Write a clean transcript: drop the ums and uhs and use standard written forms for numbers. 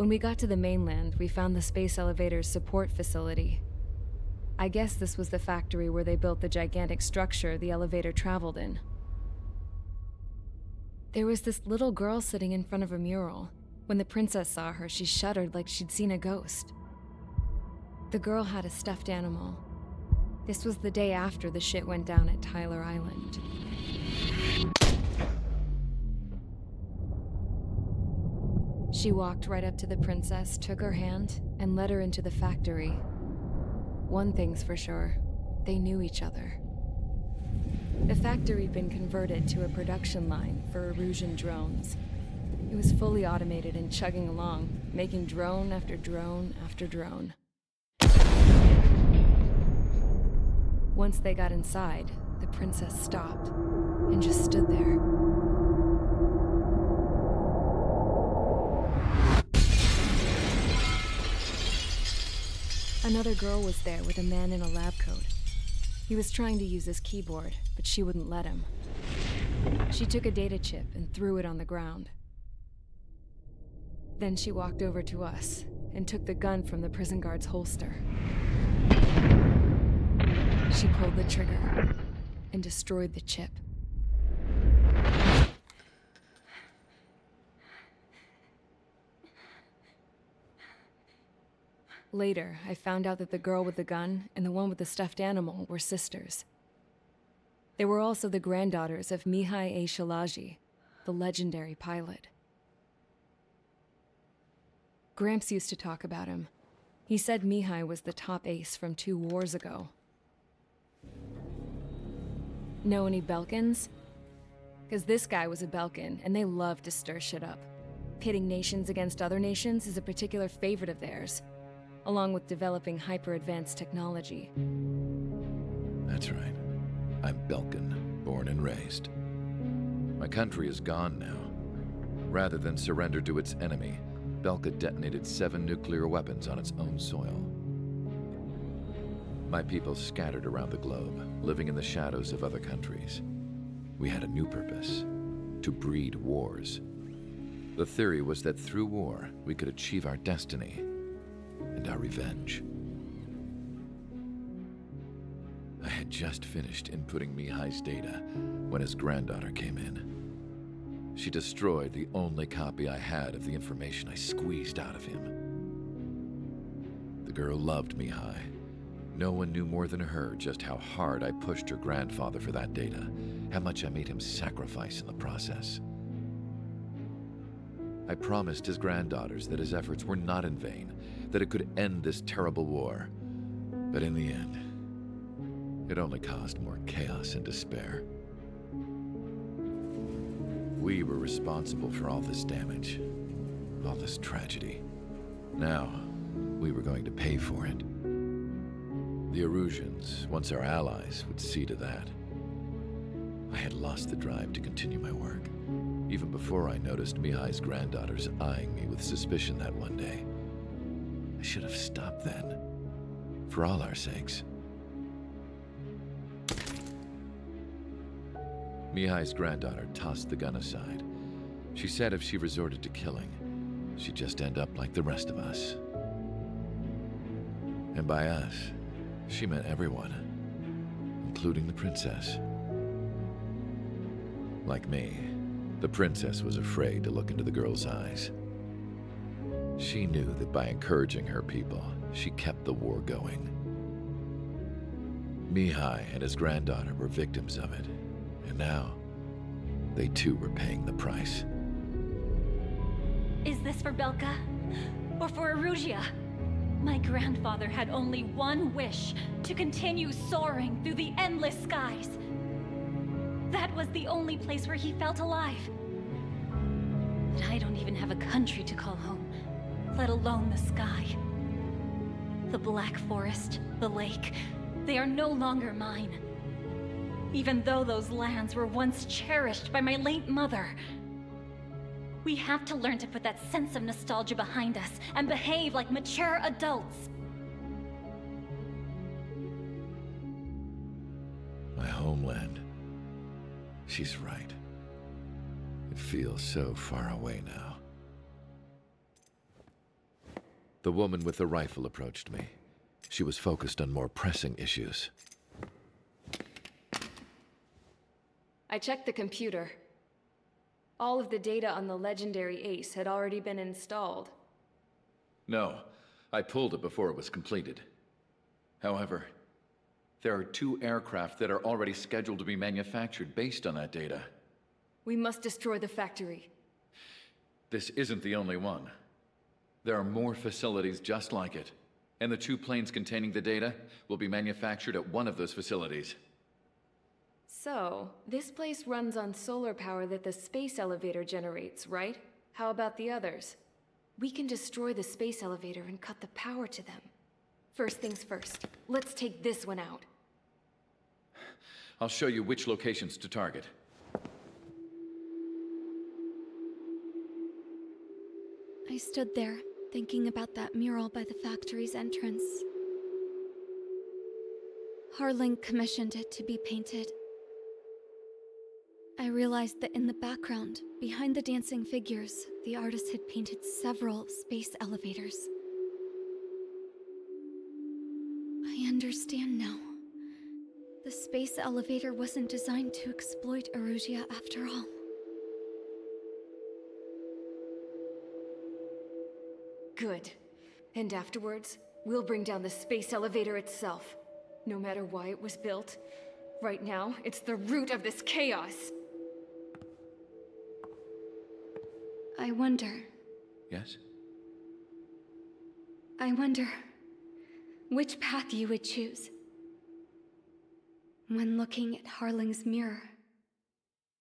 When we got to the mainland, we found the space elevator's support facility. I guess this was the factory where they built the gigantic structure the elevator traveled in. There was this little girl sitting in front of a mural. When the princess saw her, she shuddered like she'd seen a ghost. The girl had a stuffed animal. This was the day after the shit went down at Tyler Island. She walked right up to the princess, took her hand, and led her into the factory. One thing's for sure, they knew each other. The factory'd been converted to a production line for Erusian drones. It was fully automated and chugging along, making drone after drone after drone. Once they got inside, the princess stopped and just stood there. Another girl was there with a man in a lab coat. He was trying to use his keyboard, but she wouldn't let him. She took a data chip and threw it on the ground. Then she walked over to us and took the gun from the prison guard's holster. She pulled the trigger and destroyed the chip. Later, I found out that the girl with the gun and the one with the stuffed animal were sisters. They were also the granddaughters of Mihai A. Shalaji, the legendary pilot. Gramps used to talk about him. He said Mihai was the top ace from 2 wars ago. Know any Belkans? Because this guy was a Belkan, and they love to stir shit up. Pitting nations against other nations is a particular favorite of theirs, along with developing hyper-advanced technology. That's right. I'm Belkan, born and raised. My country is gone now. Rather than surrender to its enemy, Belka detonated 7 nuclear weapons on its own soil. My people scattered around the globe, living in the shadows of other countries. We had a new purpose: to breed wars. The theory was that through war, we could achieve our destiny and our revenge. I had just finished inputting Mihai's data when his granddaughter came in. She destroyed the only copy I had of the information I squeezed out of him. The girl loved Mihai. No one knew more than her just how hard I pushed her grandfather for that data, how much I made him sacrifice in the process. I promised his granddaughters that his efforts were not in vain, that it could end this terrible war. But in the end, it only caused more chaos and despair. We were responsible for all this damage, all this tragedy. Now, we were going to pay for it. The Erusians, once our allies, would see to that. I had lost the drive to continue my work, even before I noticed Mihai's granddaughters eyeing me with suspicion that one day. I should have stopped then, for all our sakes. Mihai's granddaughter tossed the gun aside. She said if she resorted to killing, she'd just end up like the rest of us. And by us, she meant everyone, including the princess. Like me, the princess was afraid to look into the girl's eyes. She knew that by encouraging her people, she kept the war going. Mihai and his granddaughter were victims of it, and now, they too were paying the price. Is this for Belka? Or for Erusia? My grandfather had only one wish: to continue soaring through the endless skies. That was the only place where he felt alive. But I don't even have a country to call home, let alone the sky. The Black Forest, the lake, they are no longer mine. Even though those lands were once cherished by my late mother. We have to learn to put that sense of nostalgia behind us and behave like mature adults. My homeland. She's right. It feels so far away now. The woman with the rifle approached me. She was focused on more pressing issues. I checked the computer. All of the data on the legendary ace had already been installed. No, I pulled it before it was completed. However, there are 2 aircraft that are already scheduled to be manufactured based on that data. We must destroy the factory. This isn't the only one. There are more facilities just like it, and the 2 planes containing the data will be manufactured at one of those facilities. So, this place runs on solar power that the space elevator generates, right? How about the others? We can destroy the space elevator and cut the power to them. First things first, let's take this one out. I'll show you which locations to target. I stood there, thinking about that mural by the factory's entrance. Harling commissioned it to be painted. I realized that in the background, behind the dancing figures, the artist had painted several space elevators. I understand now. The space elevator wasn't designed to exploit Erusia after all. Good. And afterwards, we'll bring down the space elevator itself. No matter why it was built, right now, it's the root of this chaos. I wonder Yes? which path you would choose. When looking at Harling's mirror,